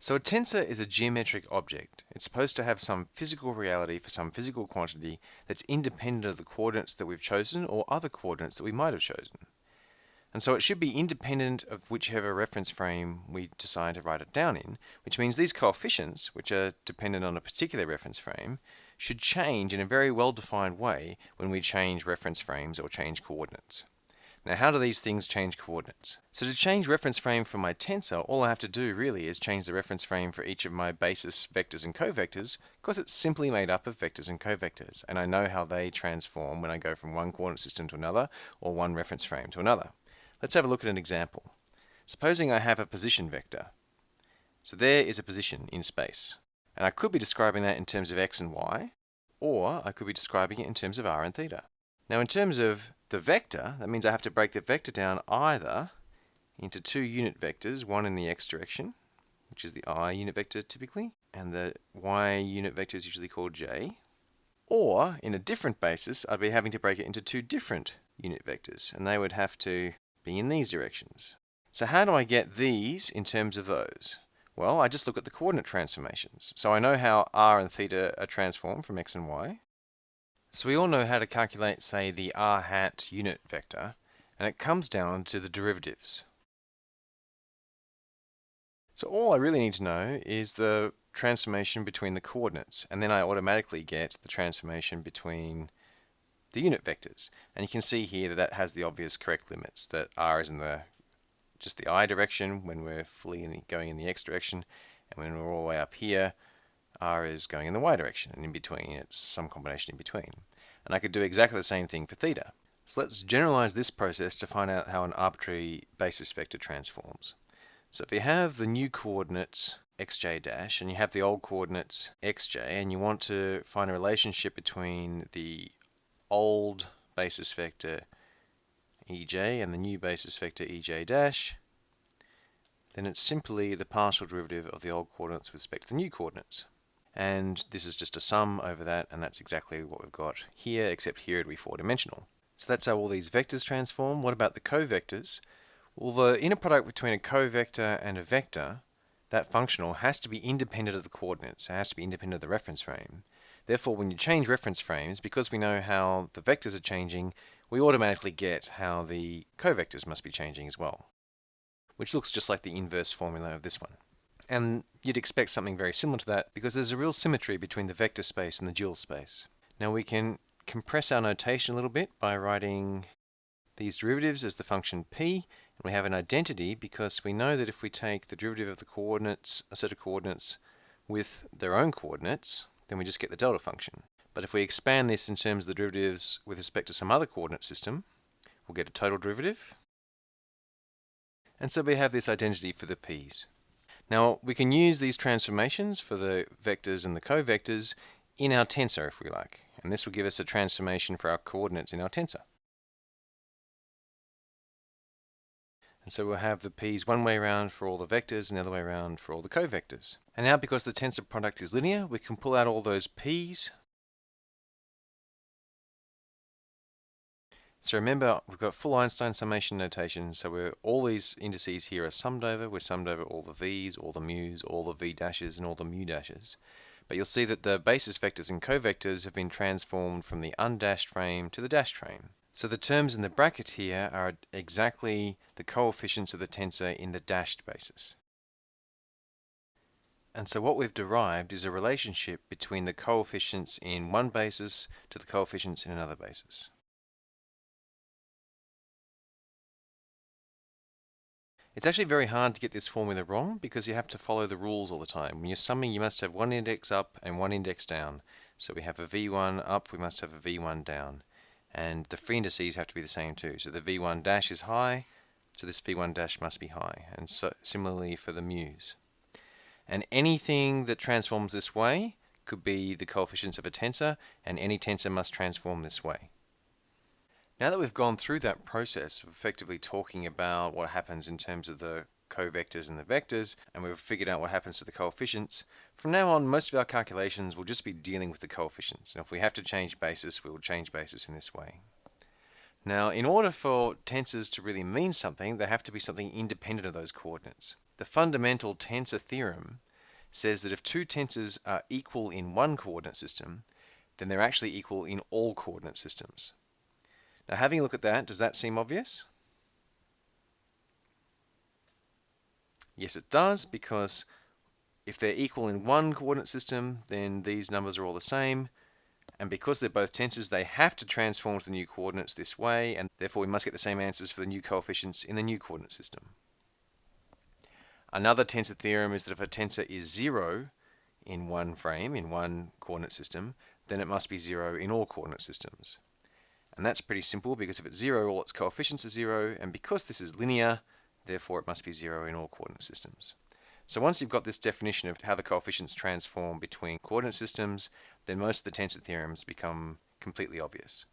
So a tensor is a geometric object. It's supposed to have some physical reality for some physical quantity that's independent of the coordinates that we've chosen or other coordinates that we might have chosen. And so it should be independent of whichever reference frame we decide to write it down in, which means these coefficients, which are dependent on a particular reference frame, should change in a very well-defined way when we change reference frames or change coordinates. Now, how do these things change coordinates? So to change reference frame for my tensor, all I have to do really is change the reference frame for each of my basis vectors and covectors, because it's simply made up of vectors and covectors, and I know how they transform when I go from one coordinate system to another, or one reference frame to another. Let's have a look at an example. Supposing I have a position vector. So there is a position in space, and I could be describing that in terms of x and y, or I could be describing it in terms of r and theta. Now in terms of the vector, that means I have to break the vector down either into two unit vectors, one in the x direction, which is the I unit vector typically, and the y unit vector is usually called j, or in a different basis, I'd be having to break it into two different unit vectors, and they would have to be in these directions. So how do I get these in terms of those? Well, I just look at the coordinate transformations. So I know how r and theta are transformed from x and y. So we all know how to calculate, say, the r hat unit vector, and it comes down to the derivatives. So all I really need to know is the transformation between the coordinates, and then I automatically get the transformation between the unit vectors. And you can see here that that has the obvious correct limits, that r is in just the I direction when we're fully going in the x direction, and when we're all the way up here, r is going in the y direction, and in between it's some combination in between. And I could do exactly the same thing for theta. So let's generalize this process to find out how an arbitrary basis vector transforms. So if you have the new coordinates xj dash and you have the old coordinates xj, and you want to find a relationship between the old basis vector ej and the new basis vector ej dash, then it's simply the partial derivative of the old coordinates with respect to the new coordinates. And this is just a sum over that, and that's exactly what we've got here, except here it'd be four-dimensional. So that's how all these vectors transform. What about the covectors? Well, the inner product between a covector and a vector, that functional, has to be independent of the coordinates. It has to be independent of the reference frame. Therefore, when you change reference frames, because we know how the vectors are changing, we automatically get how the covectors must be changing as well, which looks just like the inverse formula of this one. And you'd expect something very similar to that because there's a real symmetry between the vector space and the dual space. Now we can compress our notation a little bit by writing these derivatives as the function p, and we have an identity because we know that if we take the derivative of the coordinates, a set of coordinates, with their own coordinates, then we just get the delta function. But if we expand this in terms of the derivatives with respect to some other coordinate system, we'll get a total derivative. And so we have this identity for the p's. Now we can use these transformations for the vectors and the covectors in our tensor if we like, and this will give us a transformation for our coordinates in our tensor. And so we'll have the p's one way around for all the vectors and the other way around for all the covectors. And now because the tensor product is linear, we can pull out all those p's. So remember, we've got full Einstein summation notation, so all these indices here are summed over. We're summed over all the v's, all the mu's, all the v dashes, and all the mu dashes. But you'll see that the basis vectors and covectors have been transformed from the undashed frame to the dashed frame. So the terms in the bracket here are exactly the coefficients of the tensor in the dashed basis. And so what we've derived is a relationship between the coefficients in one basis to the coefficients in another basis. It's actually very hard to get this formula wrong because you have to follow the rules all the time. When you're summing, you must have one index up and one index down. So we have a v1 up, we must have a v1 down. And the free indices have to be the same too. So the v1 dash is high, so this v1 dash must be high. And so similarly for the mu's. And anything that transforms this way could be the coefficients of a tensor, and any tensor must transform this way. Now that we've gone through that process of effectively talking about what happens in terms of the covectors and the vectors, and we've figured out what happens to the coefficients, from now on most of our calculations will just be dealing with the coefficients. And if we have to change basis, we will change basis in this way. Now, in order for tensors to really mean something, they have to be something independent of those coordinates. The fundamental tensor theorem says that if two tensors are equal in one coordinate system, then they're actually equal in all coordinate systems. Now, having a look at that, does that seem obvious? Yes, it does, because if they're equal in one coordinate system, then these numbers are all the same. And because they're both tensors, they have to transform to the new coordinates this way, and therefore we must get the same answers for the new coefficients in the new coordinate system. Another tensor theorem is that if a tensor is 0 in one frame, in one coordinate system, then it must be 0 in all coordinate systems. And that's pretty simple, because if it's 0, all its coefficients are 0, and because this is linear, therefore it must be 0 in all coordinate systems. So once you've got this definition of how the coefficients transform between coordinate systems, then most of the tensor theorems become completely obvious.